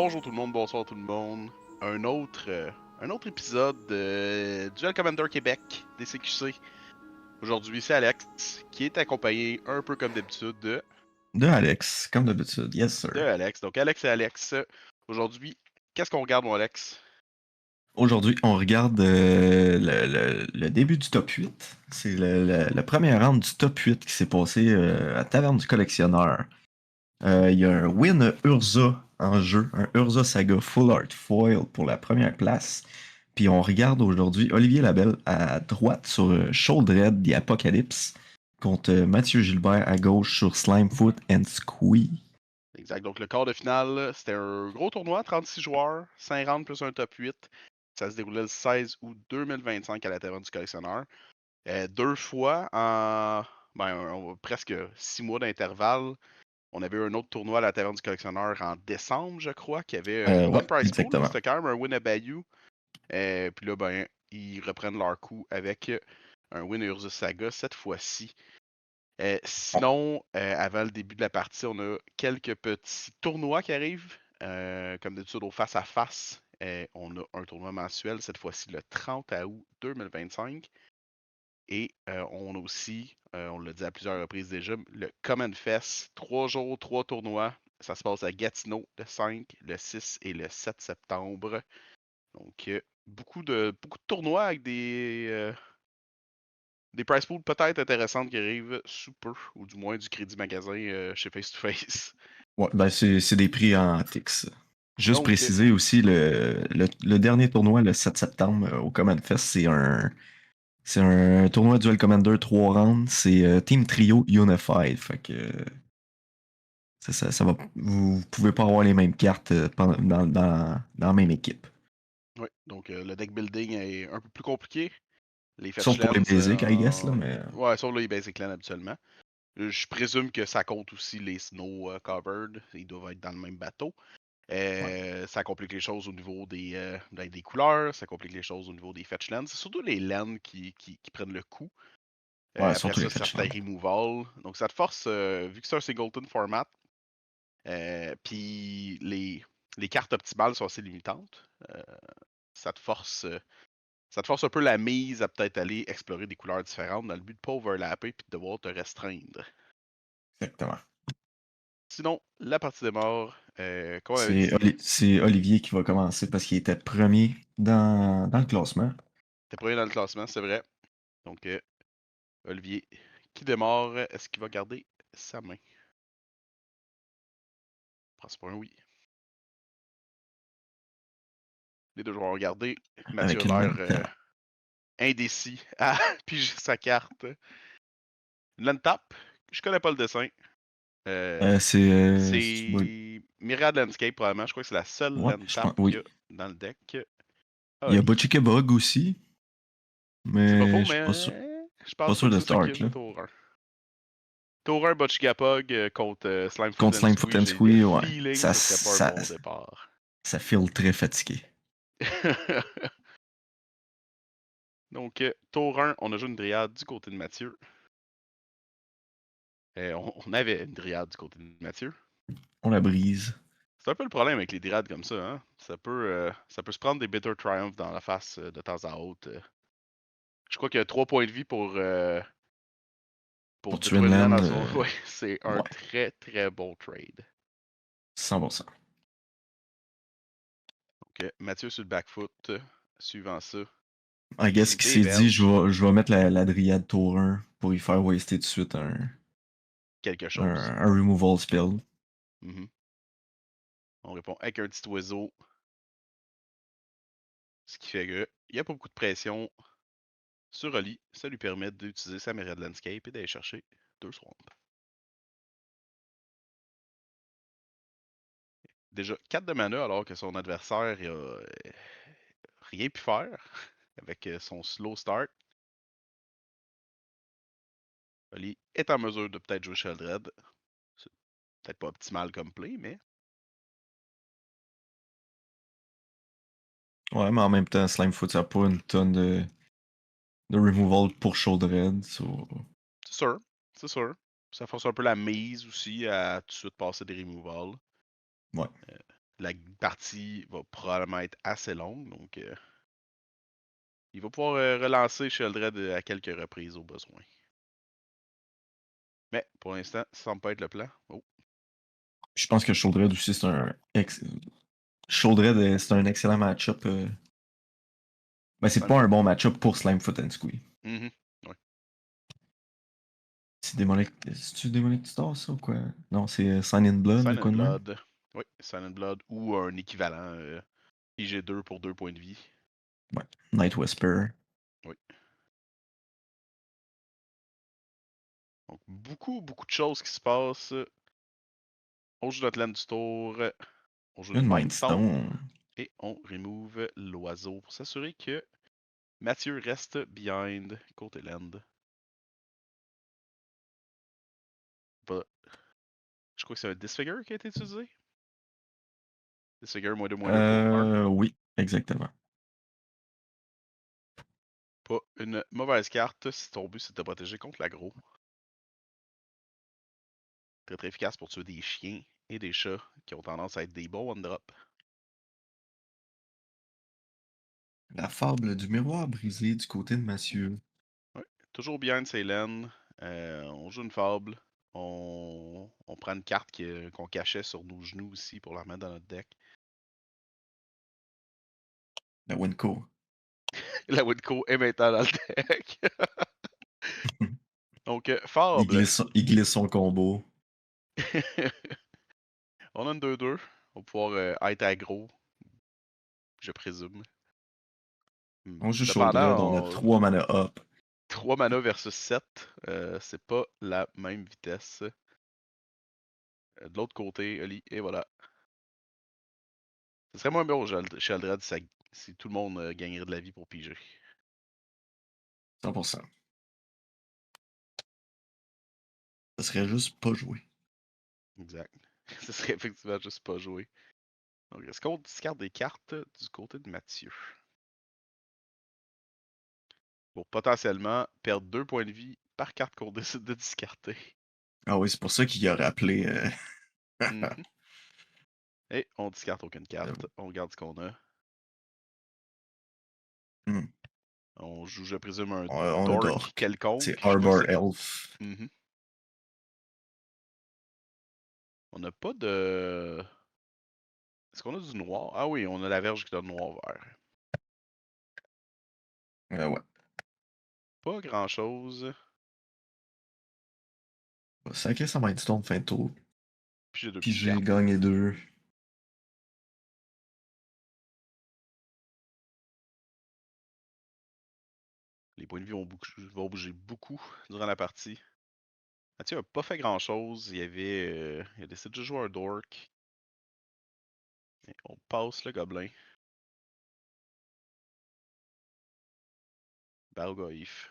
Bonjour tout le monde, bonsoir tout le monde. Un autre épisode de Duel Commander Québec, DCQC. Aujourd'hui, c'est Alex, qui est accompagné un peu comme d'habitude De Alex, comme d'habitude. Yes, de sir. Alex. Donc Alex et Alex. Aujourd'hui, qu'est-ce qu'on regarde, mon Alex? Aujourd'hui, on regarde le début du top 8. C'est le premier round du top 8 qui s'est passé à Taverne du Collectionneur. Il y a un Win Urza en jeu, un Urza Saga Full Art Foil pour la première place. Puis on regarde aujourd'hui Olivier Labelle à droite sur Shouldered The Apocalypse contre Mathieu Gilbert à gauche sur Slimefoot and Squee. Exact. Donc le quart de finale, c'était un gros tournoi, 36 joueurs, 5 rounds plus un top 8. Ça se déroulait le 16 août 2025 à la Taverne du Collectionneur. Deux fois en presque 6 mois d'intervalle. On avait eu un autre tournoi à la Taverne du Collectionneur en décembre, je crois, qui avait des Ouais, bonnes price pools. exactement. C'était quand même un win à Bayou. Puis là, ben, ils reprennent leur coup avec un win à Ursus Saga cette fois-ci. Sinon, avant le début de la partie, on a quelques petits tournois qui arrivent. Comme d'habitude, au face-à-face, on a un tournoi mensuel, cette fois-ci le 30 août 2025. Et on a aussi, on l'a dit à plusieurs reprises déjà, le Common Fest, 3 jours, 3 tournois. Ça se passe à Gatineau le 5, le 6 et le 7 septembre. Donc, beaucoup de tournois avec des price pools peut-être intéressantes qui arrivent sous peu, ou du moins du crédit magasin chez Face to Face. Ouais, ben c'est des prix en fixe. Juste Donc, préciser aussi, le dernier tournoi, le 7 septembre, au Common Fest, c'est un tournoi Duel Commander 3 rounds. C'est Team Trio Unified. Fait que ça va, vous pouvez pas avoir les mêmes cartes dans la même équipe. ouais, donc le deck building est un peu plus compliqué. Les Sauf pour les Fetchlands, basics, I guess, là, mais. ouais, sauf les Basic Lands habituellement. Je présume que ça compte aussi les Snow Covered. Ils doivent être dans le même bateau. Ouais, Ça complique les choses au niveau des couleurs, ça complique les choses au niveau des fetchlands. C'est surtout les lands qui prennent le coup. ouais, Après surtout les ça, certains Fetchlands. removal. Donc ça te force, vu que c'est un singleton format, puis les cartes optimales sont assez limitantes, ça te force. Ça te force un peu la mise à peut-être aller explorer des couleurs différentes dans le but de pas overlapper et de devoir te restreindre. Exactement. Sinon, la partie démarre, comme on avait dit, C'est Olivier qui va commencer parce qu'il était premier dans le classement. t'es premier dans le classement, c'est vrai. Donc, Olivier qui démarre, est-ce qu'il va garder sa main? Je pense pas un oui. Les deux joueurs ont regardé. Mathieu Avec a une l'air bonne carte. indécis à piger sa carte. Land tap, je connais pas le dessin. Ouais, C'est Myriad Landscape probablement. Je crois que c'est la seule ouais, land je tap pense, qu'il y a oui. dans le deck. Il y a Oli. Butchika Bug aussi, C'est pas faux, mais mais je pas pense pas sûr que de c'est ça qu'il y a start, de là. tour 1. Tour 1, Botchigapog contre Slimefoot Contre and Slimefoot Squee. and J'ai le Squee, ouais. feeling que ce serait pas un bon départ. Ça feel très fatigué. Donc, tour 1, on a joué une dryade du côté de Mathieu. On avait une dryade du côté de Mathieu. On la brise. C'est un peu le problème avec les dryades comme ça, hein? Ça peut se prendre des Bitter Triumph dans la face de temps à autre. Je crois qu'il y a 3 points de vie pour Pour tuer une détruire une land land, à son. Ouais, c'est un ouais, très très bon trade. 100%. Donc, Mathieu sur le back foot, suivant ça, I guess il qu'il s'est dit, déverge je vais mettre la Dryade tour 1 pour y faire waster tout de suite quelque chose. un removal spell. Mhm. On répond avec un petit oiseau, ce qui fait que il n'y a pas beaucoup de pression sur Oli. Ça lui permet d'utiliser sa Myriad Landscape et d'aller chercher 2 swamps. Déjà 4 de mana alors que son adversaire a rien pu faire avec son slow start. Oli est en mesure de peut-être jouer Sheldred. C'est peut-être pas optimal comme play, mais Ouais, mais en même temps, Slimefoot, ça a pas une tonne de removal pour Shouldered. c'est sûr. C'est sûr. Ça force un peu la mise aussi à tout de suite passer des removals. Ouais. la partie va probablement être assez longue, donc il va pouvoir relancer Sheldred à quelques reprises au besoin. Mais pour l'instant, ça semble pas être le plan. Oh, Je pense que Chaudred aussi, Chaudred, c'est un excellent match-up. Ben, c'est pas un bon match-up pour Slimefoot and Squee. mhm, ouais. C'est-tu Demonic Star, ça, ou quoi? Non, c'est Sign in Blood, de Silent quoi de même? Blood. Oui, Silent Blood ou un équivalent IG2 pour 2 points de vie. Ouais. Night Whisper. Oui. Donc, beaucoup de choses qui se passent. On joue notre land du tour. On joue Une une Mind Mindstone. Stone. Et on remove l'oiseau pour s'assurer que Mathieu reste behind côté land. Pas- Je crois que c'est un Disfigure qui a été utilisé. Disfigure, -2 pour 1. Oui, exactement. Pas une mauvaise carte si ton but c'est de te protéger contre l'aggro. Très efficace pour tuer des chiens et des chats qui ont tendance à être des bons one-drop. La fable du miroir brisé du côté de Mathieu. Ouais. Toujours behind ses lanes. On joue une fable. On prend une carte qu'on cachait sur nos genoux aussi pour la remettre dans notre deck. La Winco. La Woodco est maintenant dans le deck. Donc, Il fable. glisse son combo. On a une 2-2. On va pouvoir être aggro, je présume. On joue Chaudred, on a Cependant, 3 mana up. 3 mana versus 7, c'est pas la même vitesse. De l'autre côté, Oli, et voilà. Ce serait moins bien chez Aldred si tout le monde gagnerait de la vie pour piger. 100%. Ça serait juste pas joué. Exact. Ce serait effectivement juste pas joué. Donc, est-ce qu'on discarde des cartes du côté de Mathieu? Pour potentiellement perdre 2 points de vie par carte qu'on décide de discarter. Ah oui, c'est pour ça qu'il a rappelé. Mhm. Et on discarte aucune carte. On regarde ce qu'on a. Hmm. On joue, je présume, un On a dork Dork. quelconque. C'est Je crois que Arbor c'est. Elf. Mhm. On n'a pas de. Est-ce qu'on a du noir? Ah oui, on a la verge qui donne noir-vert. Ouais. Pas grand-chose. Sacré sa Mindstone fin de tour. Puis j'ai deux Puis petites j'ai cartes. gagné 2. Les points de vie vont bouger beaucoup durant la partie. Mathieu n'a pas fait grand-chose. Il a décidé de jouer un dork. Et on passe le gobelin. Bargoyf.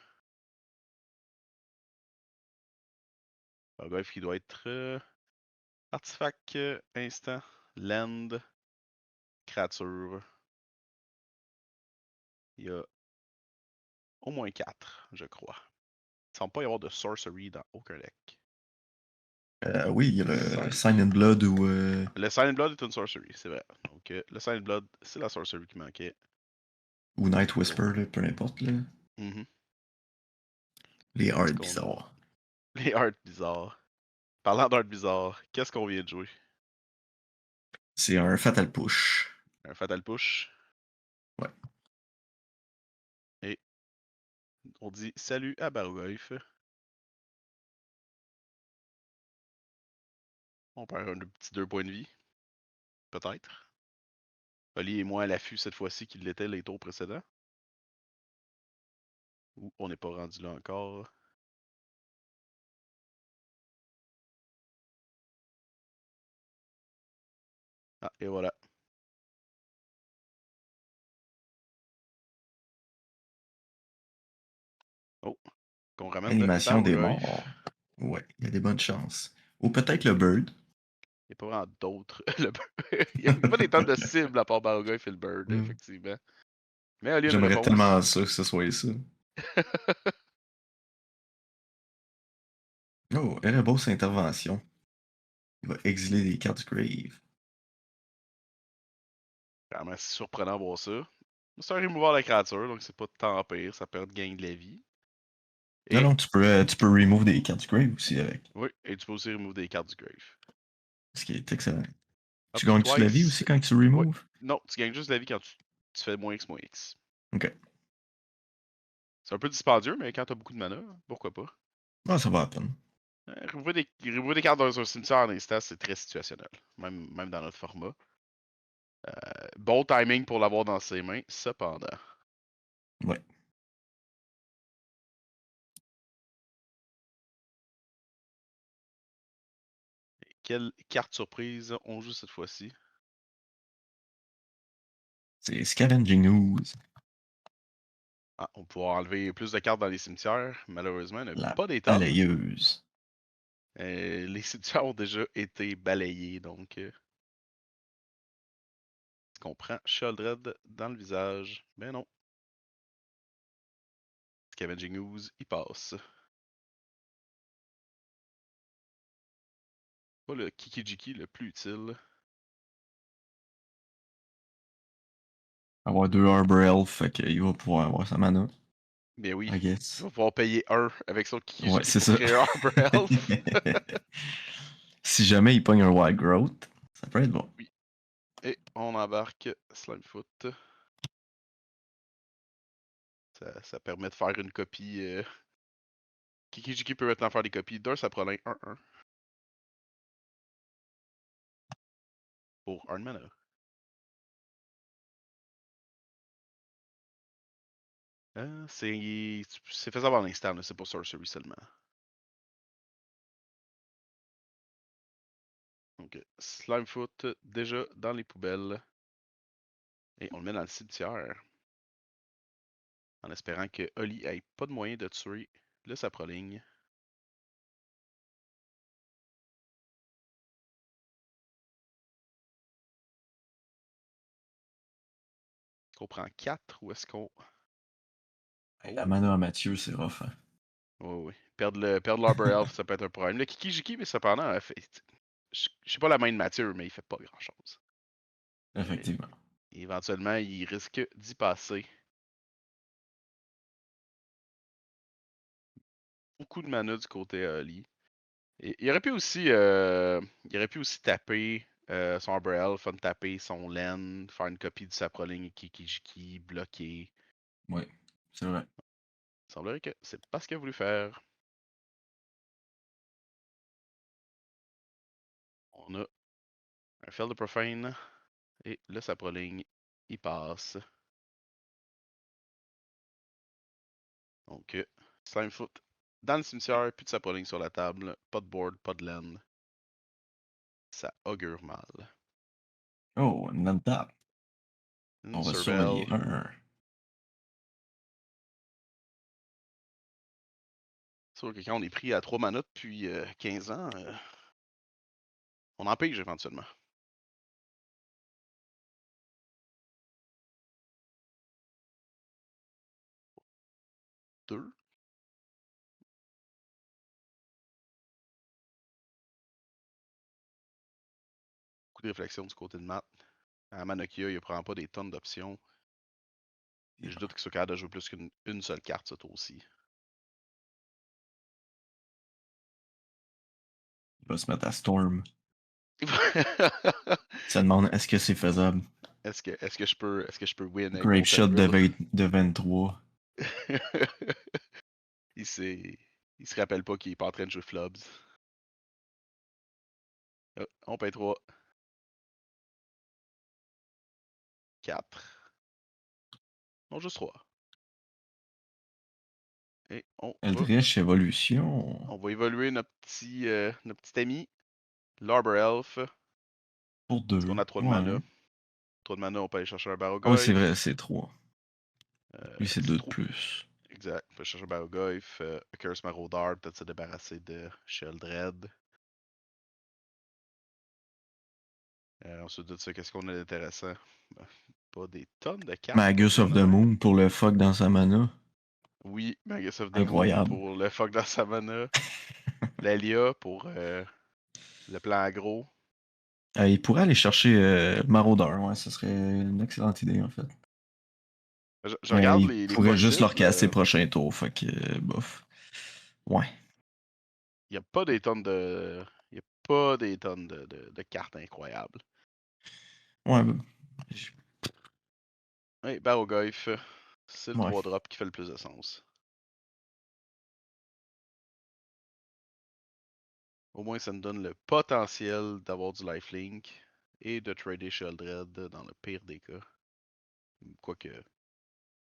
Bargoyf qui doit être artefact instant, land, créature. Il y a au moins 4, je crois. Il ne semble pas y avoir de sorcery dans aucun deck. Oui, il y a le Silent. Sign in Blood ou. Le Silent Blood est une sorcery, c'est vrai. Donc, le Silent Blood, c'est la sorcery qui manquait. Ou Night Donc, Whisper, là, peu importe. Là. mhm. Les Qu'est-ce arts qu'on a? bizarres. Les arts bizarres. Parlant d'art bizarre, qu'est-ce qu'on vient de jouer? C'est un Fatal Push. Un Fatal Push. Ouais. Et on dit salut à Bargoyf. On perd un petit 2 points de vie. Peut-être. Oli est moins à l'affût cette fois-ci qu'il l'était les tours précédents. Ou on n'est pas rendu là encore. Ah, et voilà. Oh, qu'on ramène le Animation des Bargoyf. morts. Ouais, il y a des bonnes chances. Ou peut-être le Bird. Il n'y a pas vraiment d'autres. Il n'y a pas des tonnes de cibles à part Bargoyf et le Bird, Hmm. effectivement. Mais Ali a une J'aimerais réponse. tellement ça que ce soit ça. Oh, Erebos intervention. Il va exiler des cartes du grave. Quand même assez surprenant de voir ça. C'est un removal de la créature, donc c'est pas tant pire, ça perd gain de la vie. Non, Et, non, tu peux remove des cartes du grave aussi avec. oui, et tu peux aussi remove des cartes du grave. Ce qui est excellent. Up Tu to gagnes-tu de la vie twice. aussi quand tu Ouais. removes? Non, tu gagnes juste de la vie quand tu fais moins X, moins X. Ok. C'est un peu dispendieux, mais quand t'as beaucoup de mana, pourquoi pas. Ah, ça va à peine. Remover des cartes dans un cimetière en instant, c'est très situationnel. Même dans notre format. Bon timing pour l'avoir dans ses mains, cependant. Ouais. Quelle carte surprise on joue cette fois-ci? C'est Scavenging Ooze. Ah, on pourra enlever plus de cartes dans les cimetières. Malheureusement, il n'y en a La pas des tonnes. balayeuse. Les cimetières ont déjà été balayés, donc ce qu'on prend Sheldred dans le visage. Ben non. Scavenging Ooze, il passe. Pas le Kikijiki le plus utile. Avoir 2 Arbor Elf, fait qu'il va pouvoir avoir sa mana, Mais oui, I il guess. va pouvoir payer 1 avec son Ouais, Kikijiki c'est pour ça. créer un Arbor Elf. Si jamais il pogne un Wild Growth, ça peut être bon. Oui. Et on embarque Slimefoot. Ça permet de faire une copie. Kikijiki peut maintenant faire des copies d'un Saprolin 1-1 pour 1 mana. C'est faisable en instant, c'est pour Sorcery seulement. Donc, Slimefoot déjà dans les poubelles. Et on le met dans le cimetière. En espérant que Oli ait pas de moyen de tuer le Saproling. Est-ce qu'on prend 4 ou est-ce qu'on. Hey, la mana à Mathieu, c'est rough, hein. Oui, oui. Perdre l'Arbor Elf, ça peut être un problème. Le Kikijiki, mais cependant, je sais pas la main de Mathieu, mais il fait pas grand-chose. Effectivement. Éventuellement, il risque d'y passer. Beaucoup de mana du côté Ali. Et il aurait pu aussi taper son Arbor Elf, taper son Len, faire une copie du Saproling et Kikijiki, bloquer. Ouais, c'est vrai. Il semblerait que c'est pas ce qu'il a voulu faire. On a un Fel de Profane et le Saproling, il passe. Donc, Slimefoot dans le cimetière, plus de Saproling sur la table, pas de board, pas de land. Ça augure mal. Oh, une tap. Une On va Surveil. surveiller un. Sûr que quand on est pris à 3 mana depuis 15 ans, on en pige éventuellement. 2. Beaucoup de réflexion du côté de Matt. À Manokia, il ne prend pas des tonnes d'options. Et je doute qu'il soit capable de jouer plus qu'une seule carte ce tour-ci. Il va se mettre à Storm. Il se demande est-ce que c'est faisable. Est-ce que je peux win avec Grave mon Shot de, Tendril? de 23. il, il se rappelle pas qu'il est pas en train de jouer Flubs. On paye 3. 4. Non, juste 3. Et Eldritch Evolution. on va évoluer notre petit ami, l'Arbor Elf. Pour Parce 2. qu'on a trop de mana. Ouais. Trop de mana, on peut aller chercher un Ah oui, c'est vrai, Barrogoyf. c'est 3. Lui, c'est C'est 2 de trop. plus. Exact. On peut chercher un Barrogoyf. Curse Maraudar, peut-être se débarrasser de Sheldred. Ensuite de ça, qu'est-ce qu'on a d'intéressant? Ben, pas des tonnes de cartes Magus dans of nos the mains. Moon pour le fuck dans sa mana. Oui, Magus of the Moon Incroyable. pour le fuck dans Savannah. Lalia pour le plan aggro. Il pourrait aller chercher Maraudeur, ouais, ce serait une excellente idée en fait. Je regarde Il les pourrait juste leur possibles. casser prochain tour, fait que bof. Ouais. Il n'y a pas des tonnes de. Il n'y a pas des tonnes de cartes incroyables. Ouais, Oui, Barogolf, c'est le ouais. 3 drop qui fait le plus de sens. Au moins, ça me donne le potentiel d'avoir du lifelink et de trader Sheldred dans le pire des cas. Quoique, vous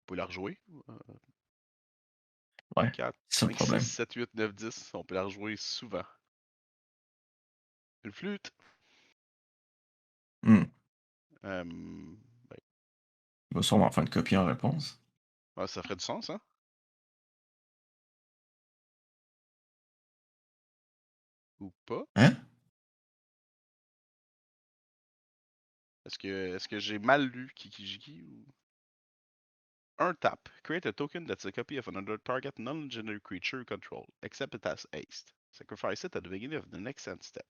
pouvez la rejouer. Ouais. 4, C'est le 5, 6, problème. 7, 8, 9, 10. On peut la rejouer souvent. Une flûte. Hmm. Ben, Il va sûrement faire une copie en réponse. ouais, ça ferait du sens, hein? Ou pas? Hein? Est-ce que j'ai mal lu Kikijiki ou. Un tap. Create a token that's a copy of another target non-legendary creature you control, except it has haste. Sacrifice it at the beginning of the next end step.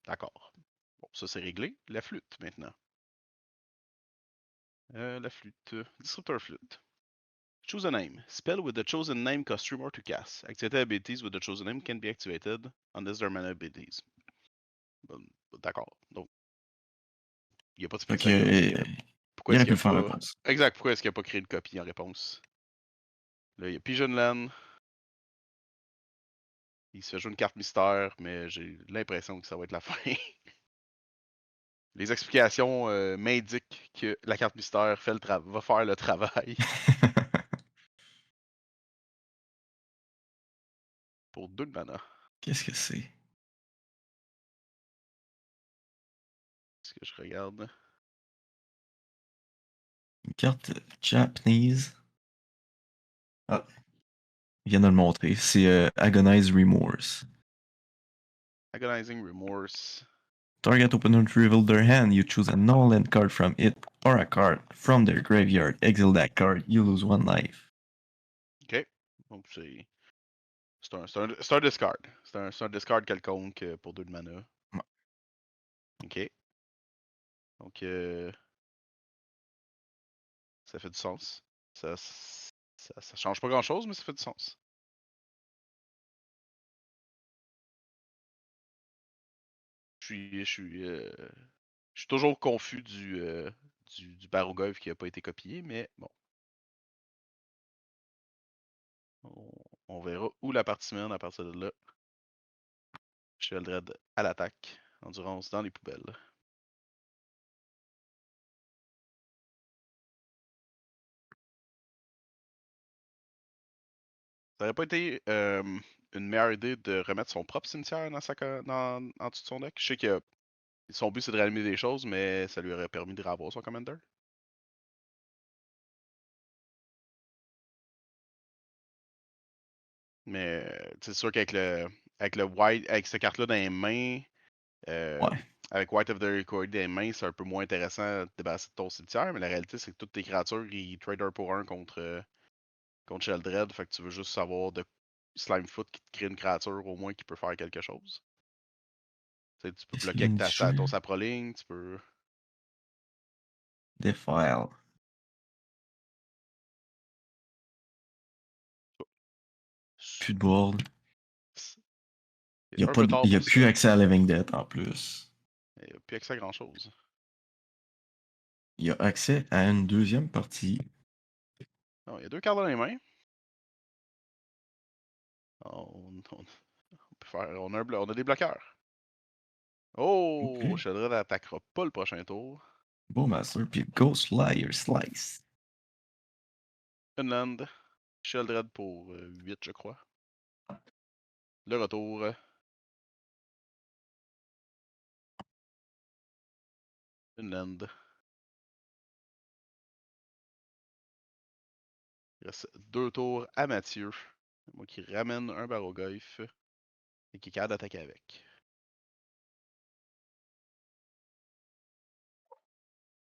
D'accord. Bon, ça c'est réglé. La flûte maintenant. La flûte. Disruptor flûte. Choose a name. Spell with the chosen name costs 3 more to cast. Activated abilities with the chosen name can be activated unless they're mana abilities. Bon, d'accord. Donc, il n'y a pas de Fait Spirit que, Saga, mais pourquoi il est-ce aurait qu'il pu n'y le a faire en pas. réponse. Exact, pourquoi est-ce qu'il n'y a pas créé de copie en réponse? Là, il y a Pigeon Land. Il se fait jouer une carte mystère, mais j'ai l'impression que ça va être la fin. Les explications m'indiquent que la carte mystère va faire le travail pour 2 mana. Qu'est-ce que c'est? Est-ce que je regarde? Une carte Japanese. Ah, il vient de le montrer. C'est Agonize Remorse. Agonizing Remorse. Target opponent reveal their hand. You choose a non-land card from it or a card from their graveyard. Exile that card. You lose 1 life. Ok. Donc c'est un discard. C'est un discard quelconque pour 2 mana. Ouais. Ok. Donc ça fait du sens. Ça change pas grand chose, mais ça fait du sens. Je suis toujours confus du Barogov qui a pas été copié, mais bon. On verra où la partie mène à partir de là. Sheldred à l'attaque. Endurance dans les poubelles. Ça aurait pas été une meilleure idée de remettre son propre cimetière en dessous de son deck? Je sais que son but c'est de réanimer des choses, mais ça lui aurait permis de revoir son commander. Mais c'est sûr avec le white, avec cette carte-là dans les mains, euh, Ouais. avec White of the Record dans les mains, c'est un peu moins intéressant de débarrasser de ton cimetière, mais la réalité c'est que toutes tes créatures, ils trade un pour un contre Sheldred, fait que tu veux juste savoir de Slimefoot qui te crée une créature au moins qui peut faire quelque chose. Tu sais, tu peux Qu'est-ce qu'il bloquer vient avec de jouer? ton saproling, tu peux. Defile. Plus de board. C'est un peu Il tard y a pour plus ça. accès à Living Dead en plus. Il n'y a plus accès à grand chose. Il y a accès à une deuxième partie. Non, il y a 2 cartes dans les mains. On peut faire. On a des bloqueurs. Oh! Ok. Sheldred n'attaquera pas le prochain tour. Bowmaster, puis Ghost Liar Slice. Une land. Sheldred pour 8, je crois. Le retour. Une land. Il reste 2 tours à Mathieu. Moi qui ramène un Barogolf et qui est capable d'attaquer avec.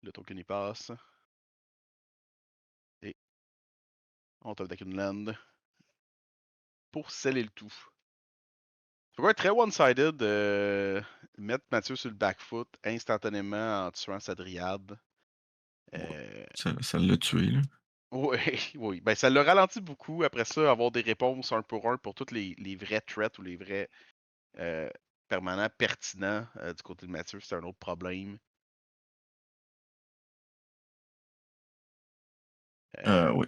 Le token y passe. Et on tape avec une land pour sceller le tout. Ça va être très one-sided de mettre Mathieu sur le back foot instantanément en tuant sa dryade. Ouais, Euh, ça l'a tué, là. oui, oui. Ben, ça l'a ralenti beaucoup. Après ça, avoir des réponses un pour un pour tous les vrais threats ou les vrais euh, permanents pertinents du côté de Mathieu, c'est un autre problème. Oui,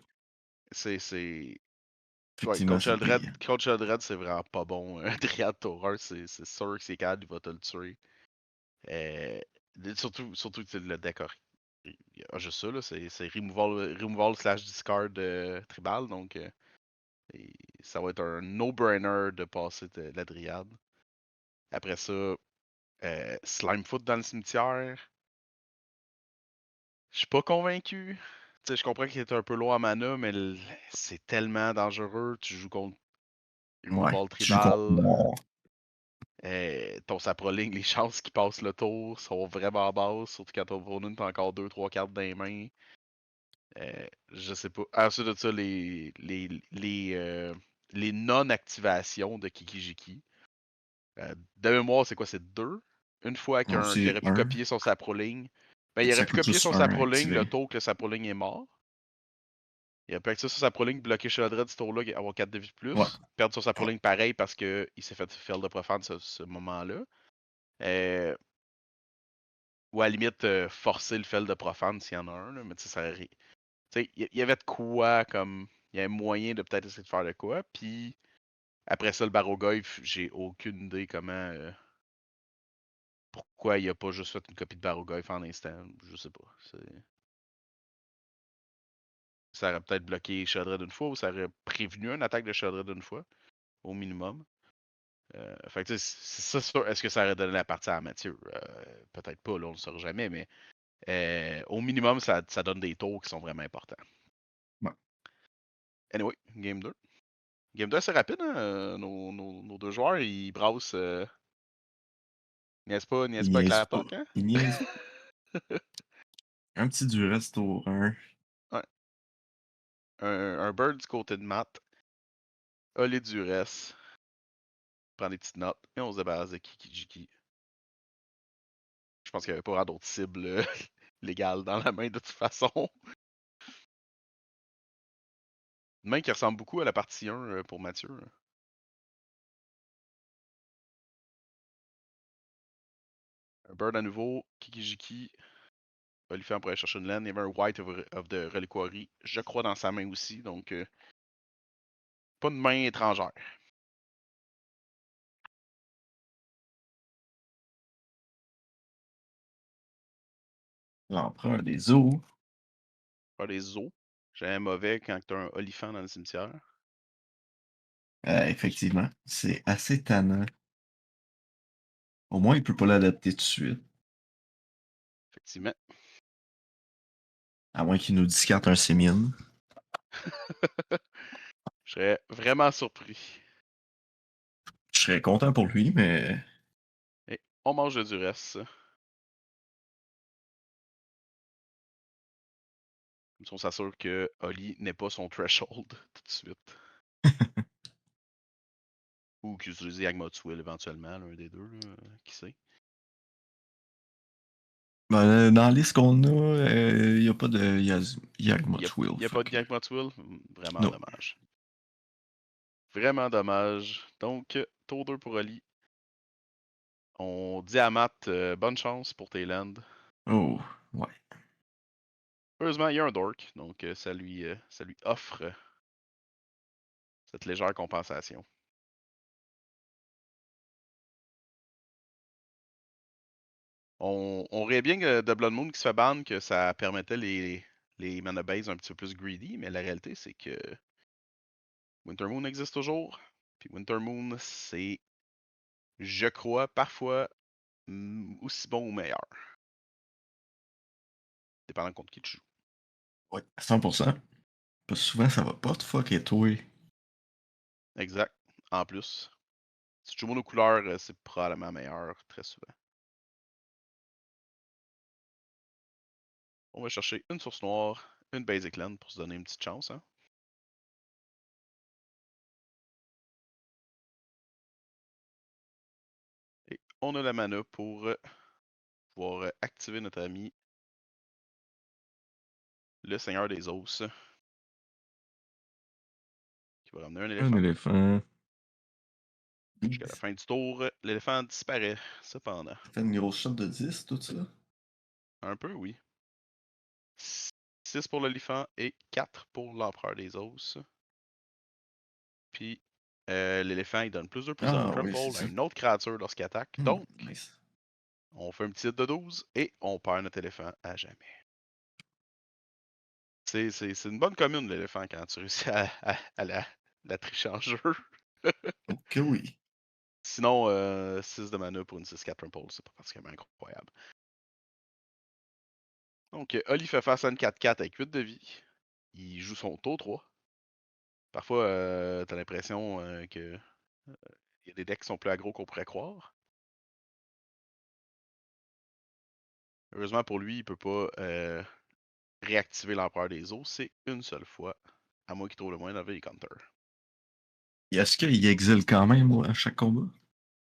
C'est. Ouais, effectivement, c'est pire. Coach Eldred, c'est vraiment pas bon. Dryad Torer, c'est sûr que c'est capable, il va te le tuer. Euh, surtout que c'est le décor. Il y a juste ça, là, c'est removal slash discard tribal, donc et ça va être un no-brainer de passer la Dryade. Après ça, Slimefoot dans le cimetière. Je suis pas convaincu. Tu sais, je comprends qu'il est un peu low en mana, mais c'est tellement dangereux. Tu joues contre Ouais, Removal tu joues contre Tribal. moi. Ton saproling, les chances qu'il passe le tour sont vraiment basses, surtout quand ton opponent t'as encore 2-3 cartes dans les mains. Je sais pas. Ensuite de ça, les non-activations de Kikijiki. De mémoire, c'est quoi? C'est 2. Une fois Non, qu'il c'est aurait pu un. copier son saproling. Ben, il aurait Ça pu coûte copier juste son un à saproling le activer. tour que le saproling est mort. Il aurait pu activer son saproling, bloquer Sheldred ce tour-là, avoir 4 de vie de Ouais. plus. Perdre son saproling pareil parce qu'il s'est fait faire de profane ce moment-là. Euh, ou à la limite, forcer le fel de profane s'il y en a un. Là, mais tu sais, tu sais, il y avait de quoi comme. Il y avait moyen de peut-être essayer de faire de quoi. Puis après ça, le Barogoyf, j'ai aucune idée comment. Pourquoi il a pas juste fait une copie de Barogoyf en instant. Je sais pas. Ça aurait peut-être bloqué Sheldred une fois ou ça aurait prévenu une attaque de Sheldred une fois, au minimum. Fait que tu sais, c'est ça. Est-ce que ça aurait donné la partie à Mathieu? Peut-être pas, là, on le saura jamais, mais au minimum, ça donne des tours qui sont vraiment importants. Ouais. Anyway, Game 2. Game 2 assez rapide, hein? Nos deux joueurs, ils brassent. Il Niaise pas avec niaise la pas. POC, hein? Il niaise pas. Un petit Duress tour 1. Ouais. Un bird du côté de Matt. Olé Duress. Prend des petites notes. Et on se débarrasse de Kikijiki. Je pense qu'il n'y avait pas vraiment d'autres cibles légales dans la main de toute façon. Une main qui ressemble beaucoup à la partie 1 pour Mathieu. Un bird à nouveau. Kikijiki. Oliphant pour aller chercher une laine. Il y avait un White of the Reliquary, je crois, dans sa main aussi. Donc, pas de main étrangère. L'empereur des eaux. Pas des os. J'ai un mauvais quand tu as un Oliphant dans le cimetière. Effectivement, c'est assez tannant. Au moins, il peut pas l'adapter tout de suite. Effectivement. À moins qu'il nous discarte un sémine. Je serais vraiment surpris. Je serais content pour lui, mais Et on mange du reste. Comme ça, on s'assure que Oli n'ait pas son threshold tout de suite. Ou qu'il utilise Yagmoth Will éventuellement, l'un des deux, là, qui sait. ben, dans la liste qu'on a, il n'y a pas de Il n'y a, Yagmoth Will. y a pas de Yagmoth Will. Vraiment Non. dommage. Vraiment dommage. Donc, tour 2 pour Oli. On dit à Matt, bonne chance pour tes lands. Oh, ouais. Heureusement, il y a un dork, donc ça lui offre cette légère compensation. On riait bien de Blood Moon qui se fait ban, que ça permettait les mana base un petit peu plus greedy, mais la réalité, c'est que Winter Moon existe toujours. Puis Winter Moon, c'est, je crois, parfois aussi bon ou meilleur, dépendant contre qui tu joues. Ouais, 100%. Parce que souvent, ça va pas te fucker toi. Exact. En plus, si tu joues mono couleur, c'est probablement meilleur très souvent. On va chercher une source noire, une basic land pour se donner une petite chance. Hein. on a la mana pour pouvoir activer notre ami le Seigneur des Os, qui va ramener un Un éléphant. éléphant. Jusqu'à la fin du tour, l'éléphant disparaît, cependant. Ça fait une grosse shot de 10, tout ça. Un peu, oui. 6 pour l'éléphant et 4 pour l'empereur des os. Puis l'éléphant, il donne plus de Ah oui, trample c'est à ça. une autre créature lorsqu'il attaque. Hmm, Donc, nice. on fait un petit hit de 12 et on perd notre éléphant à jamais. C'est une bonne commune, l'éléphant, quand tu réussis à la tricher en jeu. Ok, oui. Sinon, 6 de mana pour une 6-4 trample, c'est pas particulièrement incroyable. Donc, Oli fait face à une 4-4 avec 8 de vie. Il joue son tour 3. Parfois, t'as l'impression que y a des decks qui sont plus aggro qu'on pourrait croire. Heureusement pour lui, il peut pas réactiver l'empereur des eaux. C'est une seule fois, à moins qu'il trouve le moyen d'enlever les counters. Et est-ce qu'il exile quand même à chaque combat?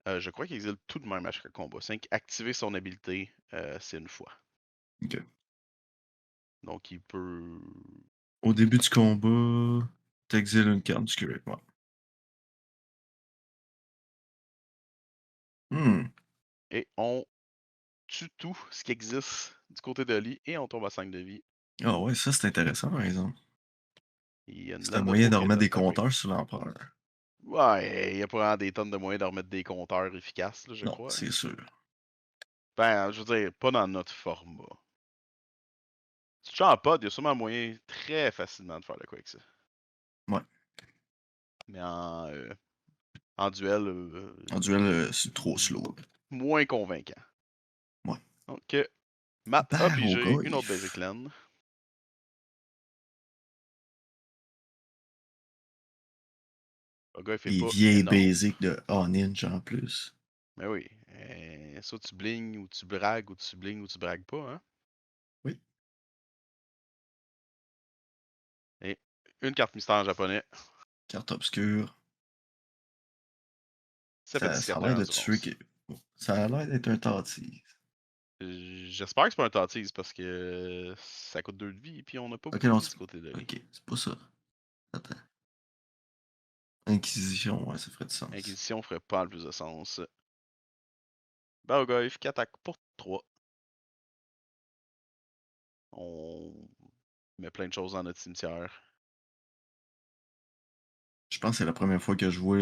Je crois qu'il exile tout de même à chaque combat. C'est activer son habilité, c'est une fois. Ok. Donc il peut. Au début du combat, t'exiles une carte du curé. Ouais. Hmm. Et on tue tout ce qui existe du côté de Oli et on tombe à 5 de vie. Ah ouais, ça c'est intéressant par exemple. Il y a une C'est un laine de moyen trop de qui est remettre de des taper. compteurs sur l'empereur. Ouais, il y a pas vraiment des tonnes de moyens de remettre des compteurs efficaces, là, je Non, crois. c'est sûr. Ben, je veux dire, pas dans notre format. Si tu joues en pod, il y a sûrement un moyen très facilement de faire le quoi avec ça. Ouais. Mais en duel, En duel, c'est trop slow. moins convaincant. Ouais. Donc, Matt a pigé une autre Basic Baroglyph. Land. Le gars, il fait Des pas vieilles énorme. basics de Ninja en plus. Mais oui, soit tu bling ou tu bragues, ou tu bling ou tu bragues pas, hein. Oui. Et une carte mystère en japonais, Carte obscure. ça fait Ça 17 a points l'air de tuer. d'endurance. Ça a l'air d'être un Tati. J'espère que c'est pas un Tatis parce que ça coûte 2 de vie, puis on n'a pas Ok, beaucoup de non, vie du côté de lui. ok, c'est pas ça. Attends. Inquisition, ouais, ça ferait du sens. Inquisition ferait pas le plus de sens. Bargoyf qui attaque pour 3. On met plein de choses dans notre cimetière. Je pense que c'est la première fois que je vois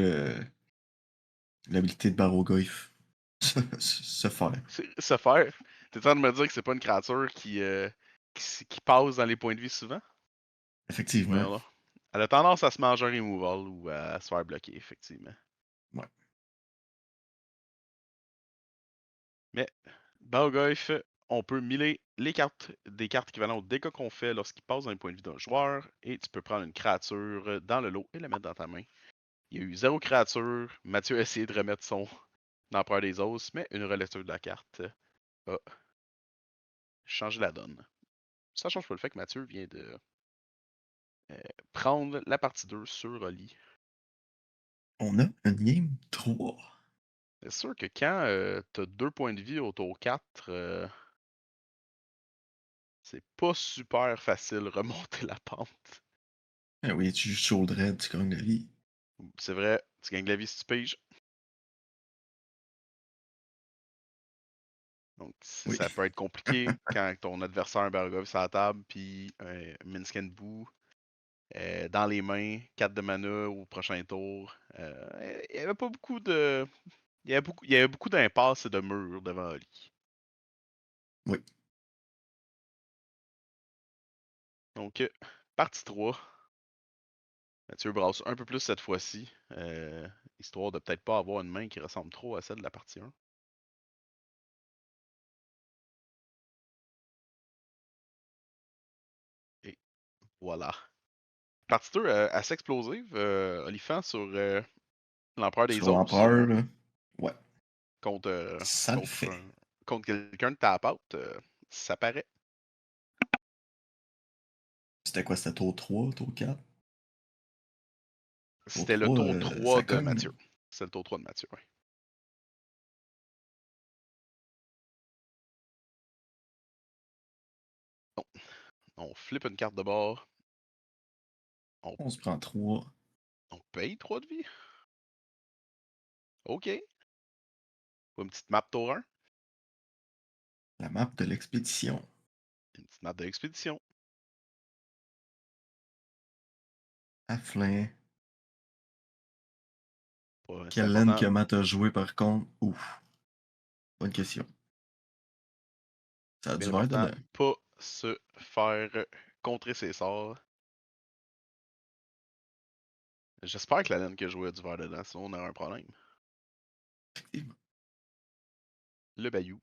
l'habilité de Baroglyph se faire. Se faire. T'es en train de me dire que c'est pas une créature qui passe dans les points de vie souvent? Effectivement. Voyons là. Elle a tendance à se manger un removal ou à se faire bloquer, effectivement. Ouais. Mais, Bargoyf, on peut miler des cartes équivalentes aux dégâts qu'on fait lorsqu'il passe dans les points de vie d'un joueur, et tu peux prendre une créature dans le lot et la mettre dans ta main. Il y a eu 0 créature. Mathieu a essayé de remettre son empereur des os, mais une relecture de la carte a changé la donne. Ça change pas le fait que Mathieu vient de prendre la partie 2 sur Oli. On a une game 3. C'est sûr que quand t'as 2 points de vie au tour 4, c'est pas super facile remonter la pente. Ah oui, tu joues sur le Dread, tu gagnes la vie. C'est vrai, tu gagnes de la vie si tu piges. Donc Oui. ça peut être compliqué quand ton adversaire a un Baragov sur la table, puis un Minscan Boo dans les mains, 4 de mana au prochain tour. Il y avait pas beaucoup de. Il y avait beaucoup d'impasses et de murs devant Oli. Oui. Donc, partie 3. Mathieu brasse un peu plus cette fois-ci, histoire de peut-être pas avoir une main qui ressemble trop à celle de la partie 1. Et voilà. Partie 2, assez explosive. Olifant sur l'empereur des Sur os l'empereur, là. Ouais. contre, Ça le fait. contre quelqu'un de tap out, ça paraît. C'était quoi? C'était tour 3, tour 4? Tour C'était le 3, tour 3 ça de cogne. Mathieu. C'est le tour 3 de Mathieu, oui. On flippe une carte de bord. On se prend 3. On paye 3 de vie. OK. Une petite map tour 1. La map de l'expédition. Une petite map de l'expédition. Afflin. C'est Quelle laine important. que Matt a joué par contre? Ouf. Bonne question. Ça a Bien du verre important. dedans. Pas se faire contrer ses sorts. J'espère que la laine que je jouais a du verre dedans, sinon on aurait un problème. Effectivement. Le Bayou.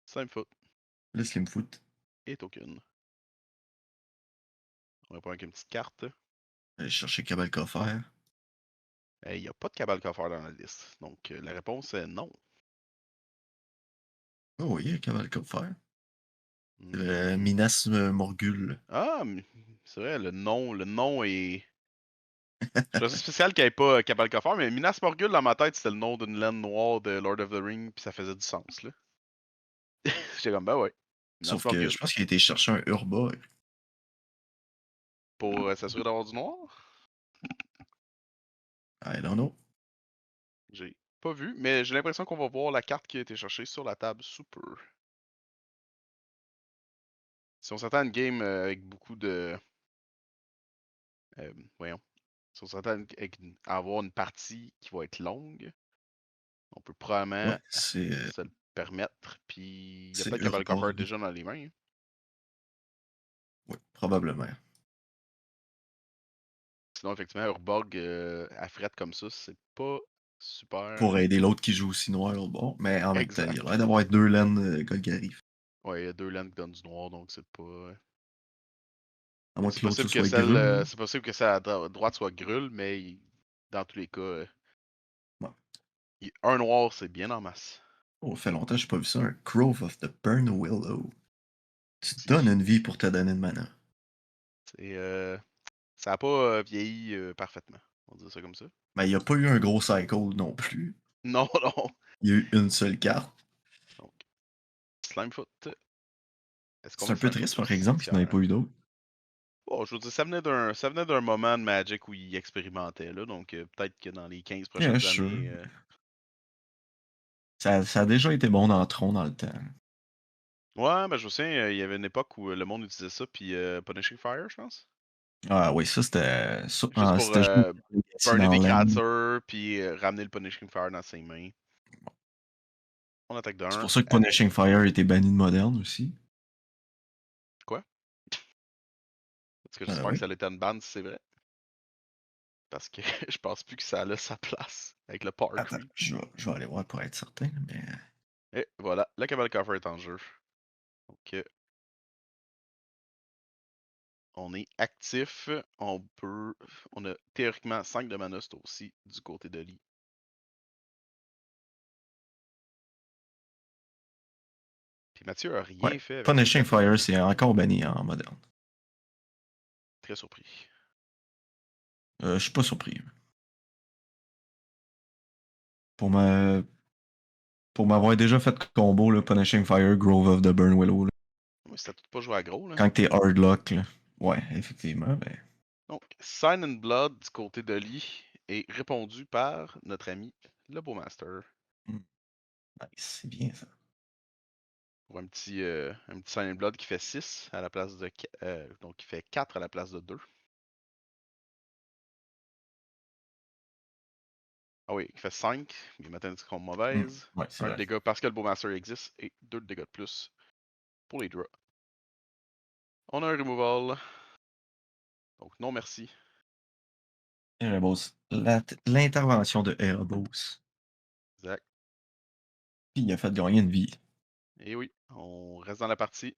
Slimefoot. Le Slimfoot. Et Token. On va prendre une petite carte. Aller chercher Cabal Coffer. Il n'y a pas de cabal coffre dans la liste. Donc la réponse est non. Oh oui, Cabal Coffer. Le Hmm. Minas Morgul. Ah, c'est vrai, le nom est. Je trouve ça spécial qu'il n'y ait pas Cabal Coffer, mais Minas Morgul dans ma tête, c'était le nom d'une laine noire de Lord of the Ring, puis ça faisait du sens, là. J'étais comme, ben ouais. Minas Sauf que Morgul. je pense qu'il a été chercher un Urba. Pour s'assurer d'avoir du noir. I don't know. J'ai pas vu, mais j'ai l'impression qu'on va voir la carte qui a été cherchée sur la table sous peu. Si on s'attend à une game avec beaucoup de. Voyons. Si on s'attend à avoir une partie qui va être longue, on peut probablement Ouais, c'est se le permettre. Puis il y a c'est peut-être Cabal Coffer Urborg. déjà dans les mains. Oui, probablement. Sinon, effectivement, Urborg à fret comme ça, c'est pas super. Pour aider l'autre qui joue aussi noir au bord. Mais en même temps, il a Exact. l'air d'avoir deux laines Golgari. Ouais, il y a deux lanes qui donnent du noir, donc c'est pas. À moins C'est que l'autre ce possible que soit celle, Grul. c'est possible que celle à droite soit Grul, mais dans tous les cas, Ouais. un noir, c'est bien en masse. Oh, ça fait longtemps que j'ai pas vu ça. Un Grove of the Burn Willow. Tu te Si. donnes une vie pour te donner de mana. C'est, ça a pas vieilli parfaitement. On dit ça comme ça. Mais il n'y a pas eu un gros cycle non plus. Non, non. Il y a eu une seule carte. Donc, Slimefoot. Est-ce qu'on C'est met un peu Slimefoot triste, au par exemple, qu'il n'y en ait cimetière? pas eu d'autres. Bon, je veux dire, ça venait d'un moment de Magic où il expérimentait, là. Donc, peut-être que dans les 15 Yeah, prochaines sure. années. Ça a déjà été bon dans le tronc dans le temps. Ouais, ben je me souviens, il y avait une époque où le monde utilisait ça, puis Punishing Fire, je pense. Ah oui, ça Juste pour c'était juste ici burner dans des l'âme. créatures, puis ramener le Punishing Fire dans ses mains. On attaque C'est d'un. pour ça que Punishing Fire a été banni de moderne aussi. Quoi? Parce que j'espère que Oui. ça l'était une ban si c'est vrai. Parce que je pense plus que ça a sa place avec le power Attends, creep. je vais aller voir pour être certain, mais. Et voilà, le Cabal Coffer est en jeu. Donc, on est actif. On a théoriquement 5 de mana, c'est aussi du côté de Lee. Puis Mathieu a Ouais. rien fait avec cette Punishing carte-là. Fire, c'est encore banni en moderne. Très surpris. Je suis pas surpris. Pour ma... pour m'avoir déjà fait combo, le Punishing Fire, Grove of the Burn Willow, là, Moi, c'était tout pas joué à gros, là. quand t'es hard lock, là. Ouais, effectivement, ben. Donc, Sign and Blood du côté de Lee est répondu par notre ami le Bowmaster. hmm, Nice, c'est bien ça. Pour un petit Sign and Blood qui fait 6 à la place de. Donc, qui fait 4 à la place de 2. Ah oui, il fait 5. Les mathématiques sont Hmm, mauvaises. Ouais, c'est 1 de vrai. dégâts parce que le Bowmaster existe et 2 de dégâts de plus pour les draws. On a un removal. Donc, non merci. Erebos. L'intervention de Erebos. Exact. Puis il a fait gagner une vie. Et oui, on reste dans la partie.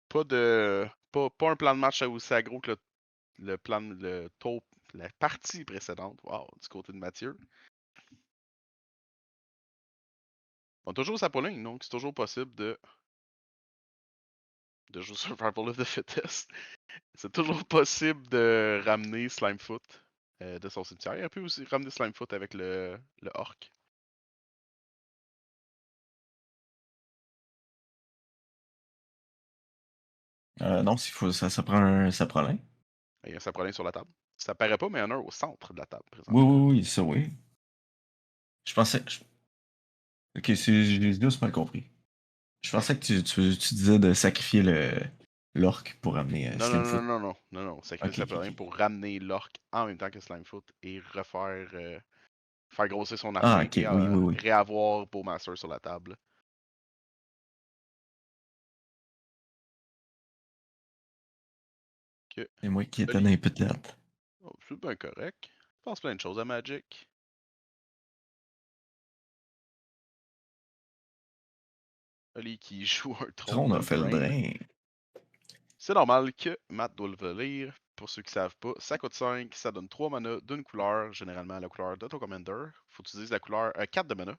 Pas un plan de match aussi aggro que le plan, le tour, la partie précédente. Wow, du côté de Mathieu. On a toujours sa polling, donc c'est toujours possible de jouer Survival of the Fittest. C'est toujours possible de ramener Slimefoot de son cimetière. Il peut aussi ramener Slimefoot avec le orc. Non, s'il faut, ça prend un saprolin. Il y a un saproling sur la table. Ça paraît pas, mais il y en a un au centre de la table Oui, présentement. oui, oui, ça, oui. Je pensais. Ok, j'ai juste mal compris. Je pensais que tu disais de sacrifier l'orque pour amener Non, non, non, Slimfoot. non, non, non, non. Sacrifice Ok, le ok, saproling ok. pour ramener l'orc en même temps que Slimefoot et faire grossir son Ah, armée ok, et oui, oui, oui. réavoir Bowmaster sur la table. Que C'est moi qui étonne Oli, un peu de date. oh, c'est bien correct. Je pense plein de choses à Magic. Oli qui joue un Tron a trône fait le drain. drain. C'est normal que Matt doit le lire. Pour ceux qui savent pas, ça coûte 5, ça donne 3 mana d'une couleur, généralement la couleur d'Auto Commander. Faut utiliser la couleur 4 de mana.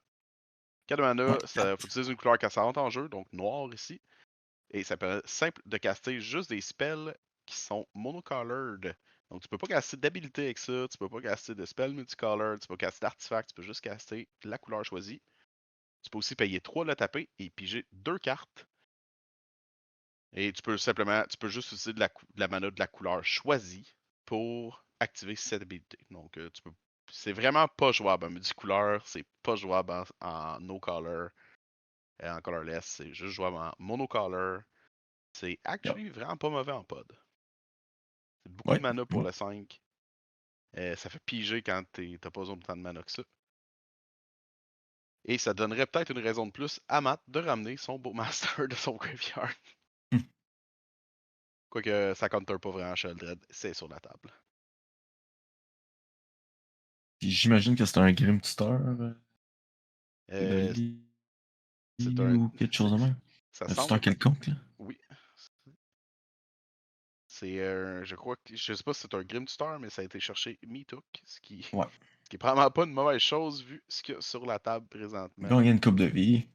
4 de Ouais, mana, ça faut 4. utiliser une couleur quand ça rentre en jeu, donc noir ici. Et ça permet simple de caster juste des spells qui sont monocolored. Donc tu peux pas caster d'habilité avec ça, tu peux pas caster de spells multicolored, tu peux pas caster d'artefacts, tu peux juste caster la couleur choisie. Tu peux aussi payer 3 le taper et piger 2 cartes. Et tu peux juste utiliser de la mana de la couleur choisie pour activer cette habilité. Donc c'est vraiment pas jouable en multicouleur, c'est pas jouable en no color, en colorless, c'est juste jouable en monocolor. C'est Yep. actually vraiment pas mauvais en pod. C'est beaucoup de Ouais, mana pour ouais. le 5. Ça fait piger quand t'as pas besoin de tant de mana que ça. Et ça donnerait peut-être une raison de plus à Matt de ramener son Bowmaster de son graveyard. Hum. Quoique ça counter pas vraiment Sheldred, c'est sur la table. Puis j'imagine que c'est un Grim Star de Euh, Lee c'est un. ou quelque chose de même. Ça Un semble star être un. quelconque, là. Oui. C'est je crois que. Je sais pas si c'est un Grim Star, mais ça a été cherché Meetook, Ouais. ce qui est probablement pas une mauvaise chose vu ce qu'il y a sur la table présentement. Gagner une coupe de vie.